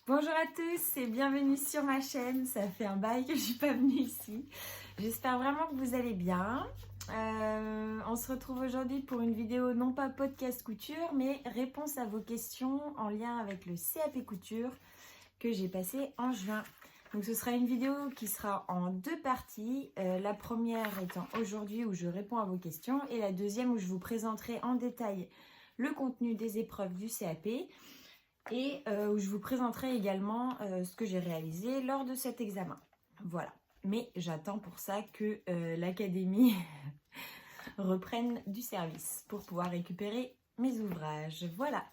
Bonjour à tous et bienvenue sur ma chaîne. Ça fait un bail que je suis pas venue ici. J'espère vraiment que vous allez bien. On se retrouve aujourd'hui pour une vidéo non pas podcast couture mais réponse à vos questions en lien avec le CAP couture que j'ai passé en juin. Donc ce sera une vidéo qui sera en deux parties. La première étant aujourd'hui où je réponds à vos questions et la deuxième où je vous présenterai en détail le contenu des épreuves du CAP. Et où je vous présenterai également ce que j'ai réalisé lors de cet examen. Voilà. Mais j'attends pour ça que l'académie reprenne du service pour pouvoir récupérer mes ouvrages. Voilà.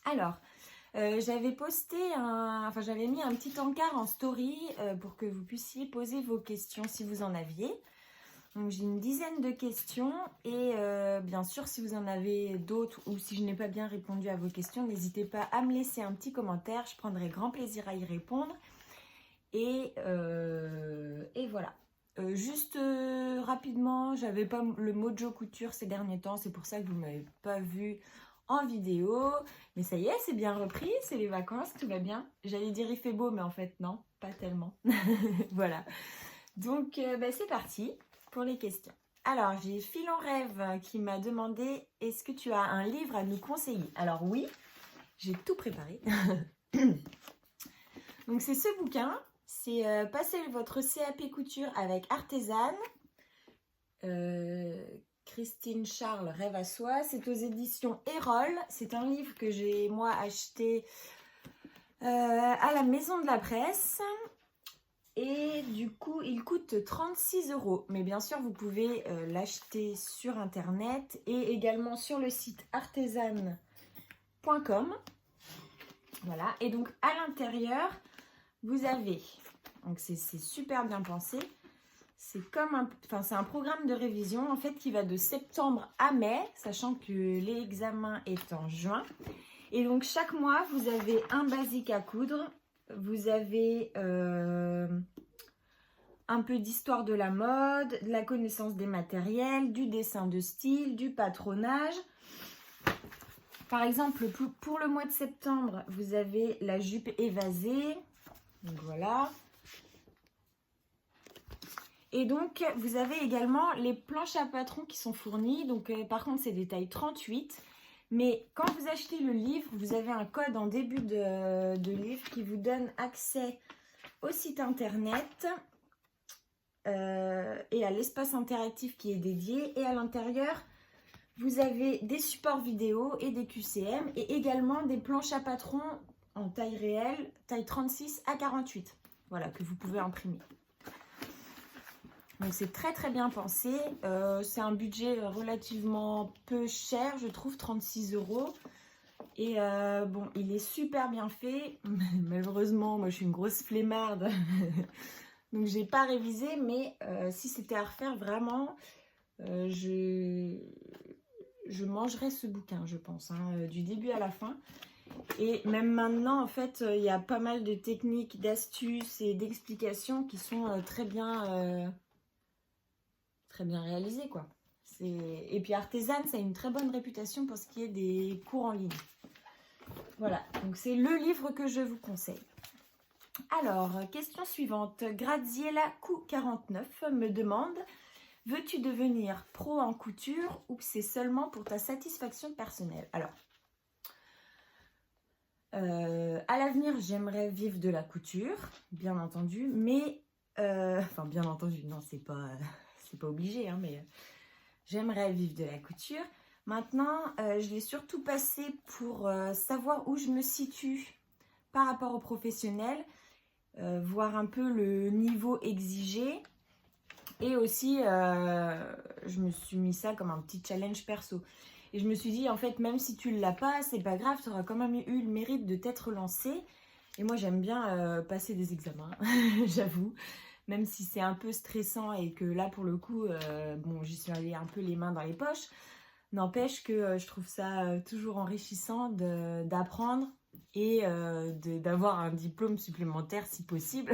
Alors, j'avais mis un petit encart en story pour que vous puissiez poser vos questions si vous en aviez. Donc j'ai une dizaine de questions et bien sûr si vous en avez d'autres ou si je n'ai pas bien répondu à vos questions, n'hésitez pas à me laisser un petit commentaire, je prendrai grand plaisir à y répondre. Et voilà. Juste rapidement, j'avais pas le mojo couture ces derniers temps, c'est pour ça que vous ne m'avez pas vu en vidéo. Mais ça y est, c'est bien repris, c'est les vacances, tout va bien. J'allais dire il fait beau, mais en fait non, pas tellement. Voilà. Donc c'est parti pour les questions. Alors, j'ai Phil en rêve qui m'a demandé « Est-ce que tu as un livre à nous conseiller ?» Alors oui, j'ai tout préparé. Donc c'est ce bouquin, c'est Passer votre CAP couture avec Artesane. Christine Charles, Rêve à soi. C'est aux éditions Erol. C'est un livre que j'ai moi acheté à la Maison de la Presse. Et du coup, il coûte 36 €. Mais bien sûr, vous pouvez l'acheter sur Internet et également sur le site artesane.com. Voilà. Et donc, à l'intérieur, vous avez... Donc, c'est super bien pensé. C'est c'est un programme de révision, en fait, qui va de septembre à mai, sachant que l'examen est en juin. Et donc, chaque mois, vous avez un basique à coudre. Vous avez un peu d'histoire de la mode, de la connaissance des matériels, du dessin de style, du patronage. Par exemple, pour le mois de septembre, vous avez la jupe évasée. Donc voilà. Et donc, vous avez également les planches à patron qui sont fournies. Donc, par contre, c'est des tailles 38. Mais quand vous achetez le livre, vous avez un code en début de livre qui vous donne accès au site internet et à l'espace interactif qui est dédié. Et à l'intérieur, vous avez des supports vidéo et des QCM et également des planches à patron en taille réelle, taille 36 à 48. Voilà, que vous pouvez imprimer. Donc c'est très très bien pensé, c'est un budget relativement peu cher, je trouve, 36 €. Et bon, il est super bien fait, malheureusement, moi je suis une grosse flemmarde, donc j'ai pas révisé, mais si c'était à refaire vraiment, je mangerais ce bouquin, je pense, hein, du début à la fin. Et même maintenant, en fait, il y a pas mal de techniques, d'astuces et d'explications qui sont très bien réalisé, quoi. Et puis Artesane, ça a une très bonne réputation pour ce qui est des cours en ligne. Voilà, donc c'est le livre que je vous conseille. Alors, question suivante. Graziella Q49 me demande « Veux-tu devenir pro en couture ou c'est seulement pour ta satisfaction personnelle ?» Alors, à l'avenir, j'aimerais vivre de la couture, bien entendu, mais... enfin, bien entendu, non, c'est pas obligé, hein, mais j'aimerais vivre de la couture. Maintenant, je l'ai surtout passé pour savoir où je me situe par rapport aux professionnels, voir un peu le niveau exigé. Et aussi, je me suis mis ça comme un petit challenge perso. Et je me suis dit, en fait, même si tu ne l'as pas, c'est pas grave, tu auras quand même eu le mérite de t'être lancé. Et moi, j'aime bien passer des examens, j'avoue. Même si c'est un peu stressant et que là, pour le coup, bon, j'y suis allée un peu les mains dans les poches. N'empêche que je trouve ça toujours enrichissant d'apprendre et d'avoir un diplôme supplémentaire, si possible,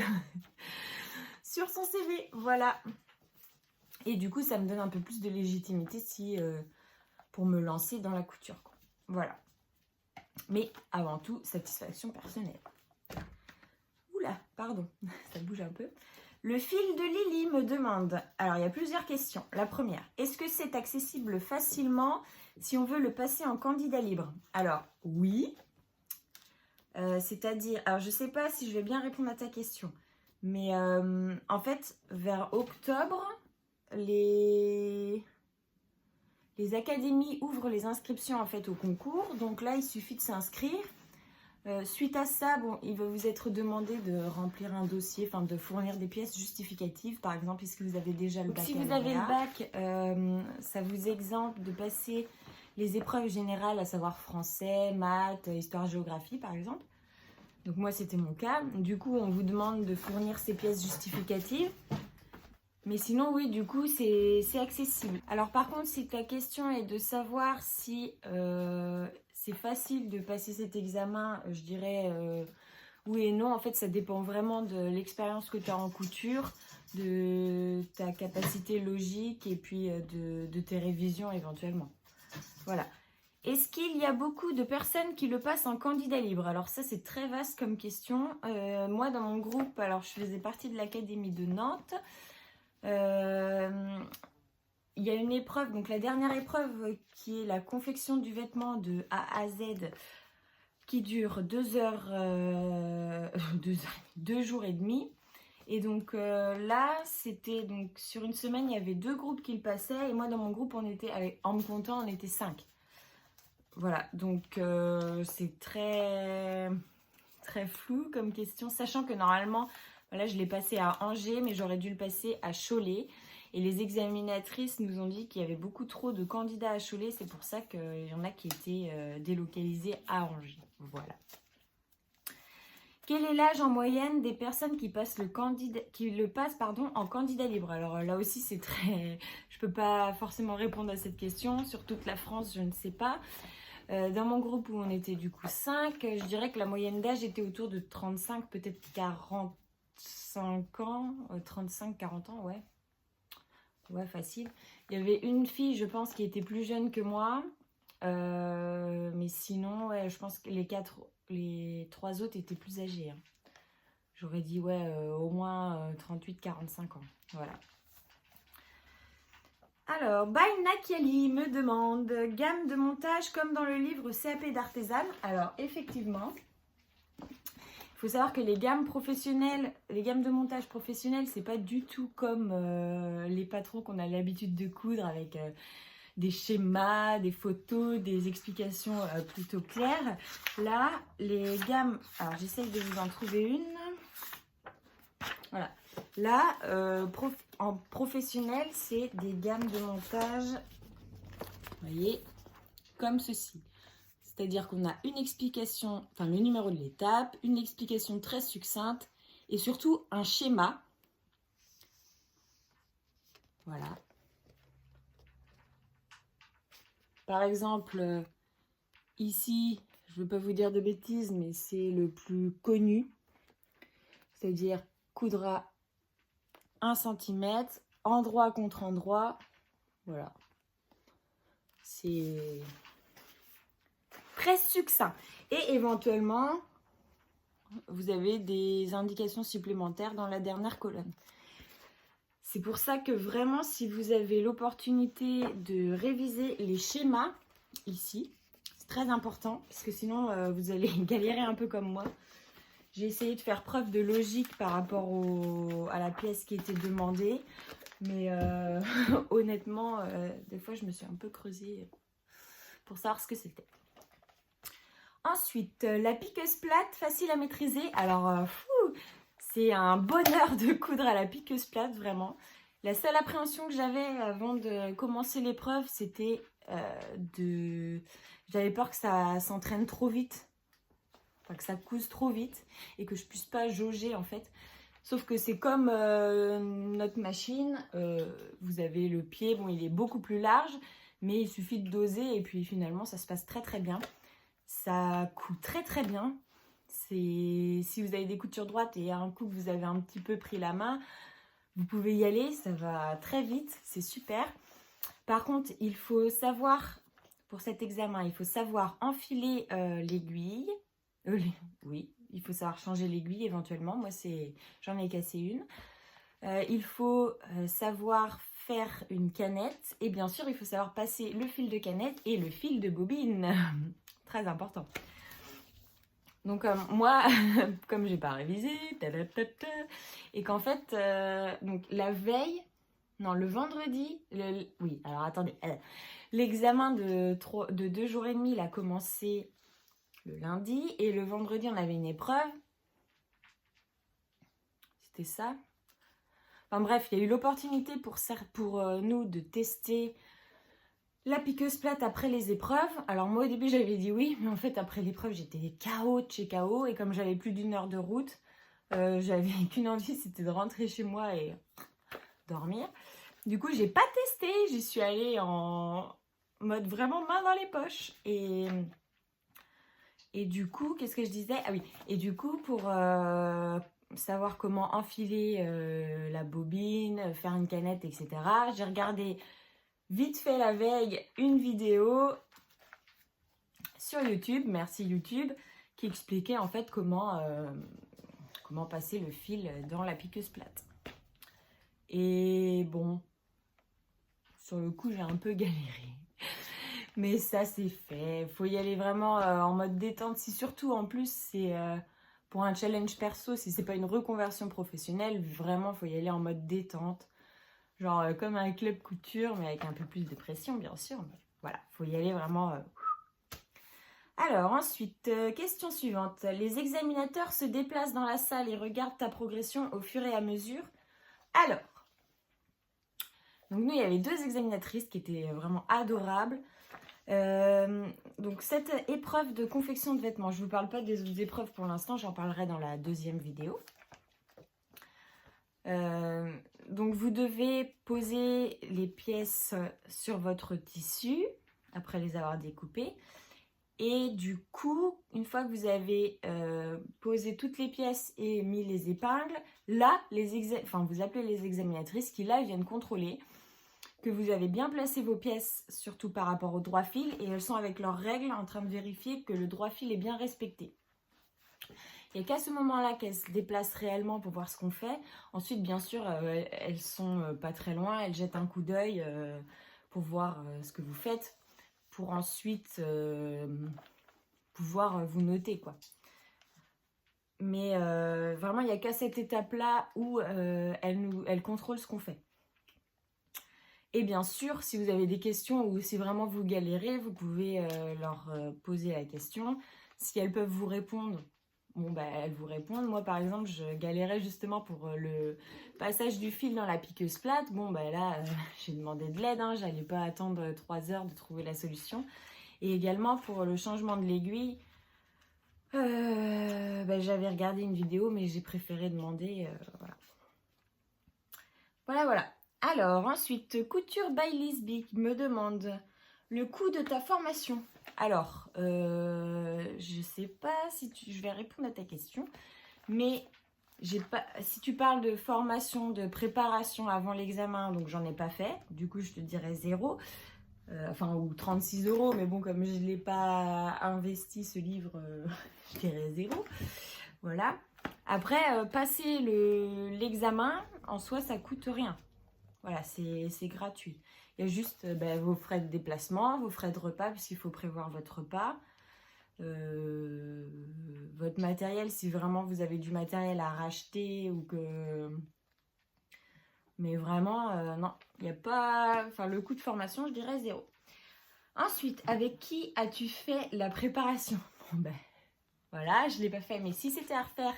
sur son CV. Voilà. Et du coup, ça me donne un peu plus de légitimité pour me lancer dans la couture, quoi. Voilà. Mais avant tout, satisfaction personnelle. Pardon, ça bouge un peu. Le fil de Lily me demande, alors il y a plusieurs questions. La première, est-ce que c'est accessible facilement si on veut le passer en candidat libre? Alors oui, c'est-à-dire, alors je ne sais pas si je vais bien répondre à ta question, mais en fait vers octobre, les académies ouvrent les inscriptions en fait au concours, donc là il suffit de s'inscrire. Suite à ça, bon, il va vous être demandé de remplir un dossier, enfin de fournir des pièces justificatives. Par exemple, est-ce que vous avez déjà le bac? Si vous avez le bac, ça vous exempte de passer les épreuves générales, à savoir français, maths, histoire, géographie par exemple. Donc moi c'était mon cas. Du coup, on vous demande de fournir ces pièces justificatives. Mais sinon, oui, du coup, c'est accessible. Alors par contre, si ta question est de savoir si c'est facile de passer cet examen, je dirais oui et non. En fait, ça dépend vraiment de l'expérience que tu as en couture, de ta capacité logique et puis de tes révisions éventuellement. Voilà. Est-ce qu'il y a beaucoup de personnes qui le passent en candidat libre? Alors ça, c'est très vaste comme question. Moi, dans mon groupe, alors je faisais partie de l'Académie de Nantes. Il y a une épreuve, donc la dernière épreuve qui est la confection du vêtement de A à Z, qui dure 2 jours et demi. Et donc là, c'était donc sur une semaine, il y avait 2 groupes qui le passaient. Et moi, dans mon groupe, on était, en me comptant, on était 5. Voilà, donc c'est très, très flou comme question, sachant que normalement, voilà, je l'ai passé à Angers, mais j'aurais dû le passer à Cholet. Et les examinatrices nous ont dit qu'il y avait beaucoup trop de candidats à Cholet. C'est pour ça qu'il y en a qui étaient délocalisés à Angers. Voilà. Quel est l'âge en moyenne des personnes qui passent en candidat libre? Alors là aussi, c'est très... Je ne peux pas forcément répondre à cette question. Sur toute la France, je ne sais pas. Dans mon groupe où on était du coup 5, je dirais que la moyenne d'âge était autour de 35, peut-être 45 ans, 35-40 ans, ouais. Ouais, facile. Il y avait une fille, je pense, qui était plus jeune que moi. Mais sinon, ouais, je pense que les 3 autres étaient plus âgés. Hein. J'aurais dit, ouais, au moins 38-45 ans. Voilà. Alors, Bainakali me demande, gamme de montage comme dans le livre CAP d'artisane. Alors, effectivement, il faut savoir que les gammes professionnelles, les gammes de montage professionnelles, c'est pas du tout comme les patrons qu'on a l'habitude de coudre avec des schémas, des photos, des explications plutôt claires. Là, les gammes, alors j'essaye de vous en trouver une. Voilà. Là, en professionnel, c'est des gammes de montage, vous voyez, comme ceci. C'est-à-dire qu'on a une explication, enfin le numéro de l'étape, une explication très succincte et surtout un schéma. Voilà. Par exemple, ici, je ne veux pas vous dire de bêtises, mais c'est le plus connu. C'est-à-dire coudre à 1 cm, endroit contre endroit. Voilà. C'est très succinct. Et éventuellement, vous avez des indications supplémentaires dans la dernière colonne. C'est pour ça que vraiment, si vous avez l'opportunité de réviser les schémas ici, c'est très important, parce que sinon, vous allez galérer un peu comme moi. J'ai essayé de faire preuve de logique par rapport à la pièce qui était demandée. Mais honnêtement, des fois, je me suis un peu creusée pour savoir ce que c'était. Ensuite, la piqueuse plate, facile à maîtriser. Alors, c'est un bonheur de coudre à la piqueuse plate, vraiment. La seule appréhension que j'avais avant de commencer l'épreuve, c'était j'avais peur que ça s'entraîne trop vite. Enfin, que ça couse trop vite et que je puisse pas jauger en fait. Sauf que c'est comme notre machine, vous avez le pied, bon il est beaucoup plus large, mais il suffit de doser et puis finalement ça se passe très très bien. Ça coud très très bien. Si vous avez des coutures droites et un coup que vous avez un petit peu pris la main, vous pouvez y aller, ça va très vite, c'est super. Par contre, il faut savoir, pour cet examen, il faut savoir enfiler l'aiguille. Oui, il faut savoir changer l'aiguille éventuellement. Moi, j'en ai cassé une. Il faut savoir faire une canette. Et bien sûr, il faut savoir passer le fil de canette et le fil de bobine. Très important. Donc moi, comme j'ai pas révisé, et qu'en fait, donc la veille, non, le vendredi, oui, alors attendez, l'examen de 2 jours et demi, il a commencé le lundi, et le vendredi, on avait une épreuve. C'était ça. Enfin bref, il y a eu l'opportunité pour nous de tester la piqueuse plate après les épreuves. Alors moi au début j'avais dit oui, mais en fait après l'épreuve j'étais KO de chez KO, et comme j'avais plus d'1 heure de route, j'avais qu'une envie, c'était de rentrer chez moi et dormir. Du coup j'ai pas testé, j'y suis allée en mode vraiment main dans les poches. Et du coup, qu'est-ce que je disais? Ah oui, et du coup pour savoir comment enfiler la bobine, faire une canette, etc., j'ai regardé vite fait la veille une vidéo sur YouTube, merci YouTube, qui expliquait en fait comment passer le fil dans la piqueuse plate. Et bon, sur le coup j'ai un peu galéré, mais ça c'est fait. Faut y aller vraiment en mode détente. Si surtout en plus c'est pour un challenge perso, si c'est pas une reconversion professionnelle, vraiment faut y aller en mode détente. Genre comme un club couture, mais avec un peu plus de pression, bien sûr. Mais voilà, faut y aller vraiment. Alors, ensuite, question suivante. Les examinateurs se déplacent dans la salle et regardent ta progression au fur et à mesure. Alors, donc nous, il y avait 2 examinatrices qui étaient vraiment adorables. Donc, cette épreuve de confection de vêtements, je ne vous parle pas des autres épreuves pour l'instant, j'en parlerai dans la 2e vidéo. Donc vous devez poser les pièces sur votre tissu après les avoir découpées, et du coup une fois que vous avez posé toutes les pièces et mis les épingles, là vous appelez les examinatrices qui là viennent contrôler que vous avez bien placé vos pièces, surtout par rapport au droit fil, et elles sont avec leurs règles en train de vérifier que le droit fil est bien respecté. Il n'y a qu'à ce moment-là qu'elles se déplacent réellement pour voir ce qu'on fait. Ensuite, bien sûr, elles sont pas très loin. Elles jettent un coup d'œil pour voir ce que vous faites, pour ensuite pouvoir vous noter, quoi. Mais vraiment, il n'y a qu'à cette étape-là où elles contrôlent ce qu'on fait. Et bien sûr, si vous avez des questions ou si vraiment vous galérez, vous pouvez leur poser la question. Si elles peuvent vous répondre, bon, bah, elles vous répondent. Moi, par exemple, je galérais justement pour le passage du fil dans la piqueuse plate. Bon, bah là, j'ai demandé de l'aide. Hein. J'allais pas attendre 3 heures de trouver la solution. Et également pour le changement de l'aiguille, bah, j'avais regardé une vidéo, mais j'ai préféré demander. Voilà. Alors, ensuite, Couture by Lisby me demande le coût de ta formation. Alors, je sais pas si je vais répondre à ta question, mais si tu parles de formation, de préparation avant l'examen, donc j'en ai pas fait, du coup je te dirais 0, ou 36 €, mais bon, comme je ne l'ai pas investi ce livre, je dirais 0. Voilà. Après, passer l'examen, en soi, ça coûte rien. Voilà, c'est gratuit. Il y a juste vos frais de déplacement, vos frais de repas, puisqu'il faut prévoir votre repas. Votre matériel, si vraiment vous avez du matériel à racheter ou que... Mais vraiment, non, il n'y a pas... Enfin, le coût de formation, je dirais 0. Ensuite, avec qui as-tu fait la préparation? Bon, voilà, je ne l'ai pas fait, mais si c'était à refaire,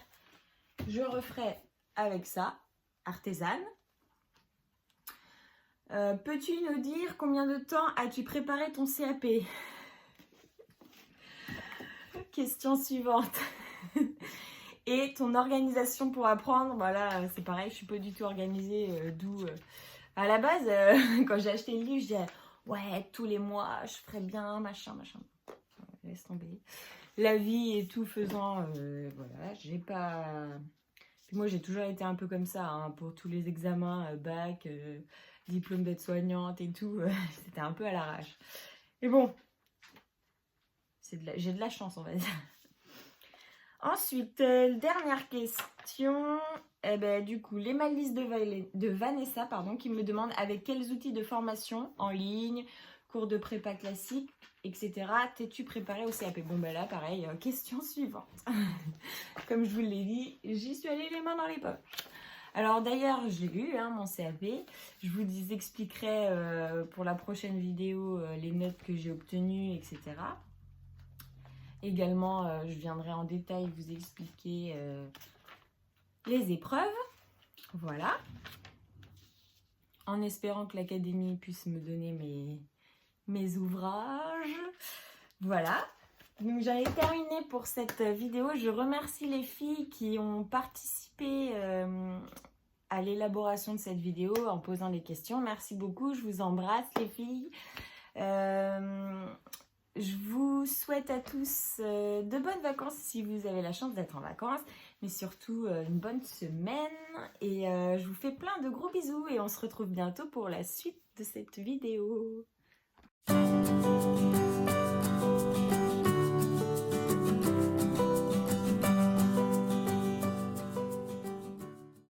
je referais avec ça, artisane. Peux-tu nous dire combien de temps as-tu préparé ton CAP? Question suivante. Et ton organisation pour apprendre? Voilà, c'est pareil, je suis pas du tout organisée, d'où... à la base, quand j'ai acheté le livre, je disais ouais, tous les mois, je ferais bien, machin. Laisse tomber. La vie et tout faisant, voilà, j'ai pas... Puis moi, j'ai toujours été un peu comme ça, hein, pour tous les examens, bac, diplôme d'aide-soignante et tout, c'était un peu à l'arrache. Et bon, j'ai de la chance, on va dire. Ensuite, dernière question. Eh ben, du coup, l'Emalise de Vanessa, pardon, qui me demande avec quels outils de formation en ligne, cours de prépa classique, etc. t'es-tu préparée au CAP? Bon, ben là, pareil, question suivante. Comme je vous l'ai dit, j'y suis allée les mains dans les poches. Alors d'ailleurs, je l'ai lu, hein, mon CAP. Je vous expliquerai pour la prochaine vidéo les notes que j'ai obtenues, etc. Également, je viendrai en détail vous expliquer les épreuves. Voilà. En espérant que l'académie puisse me donner mes ouvrages. Voilà. Donc j'en ai terminé pour cette vidéo. Je remercie les filles qui ont participé à l'élaboration de cette vidéo en posant des questions. Merci beaucoup. Je vous embrasse les filles. Je vous souhaite à tous de bonnes vacances si vous avez la chance d'être en vacances, mais surtout une bonne semaine. Et je vous fais plein de gros bisous et on se retrouve bientôt pour la suite de cette vidéo.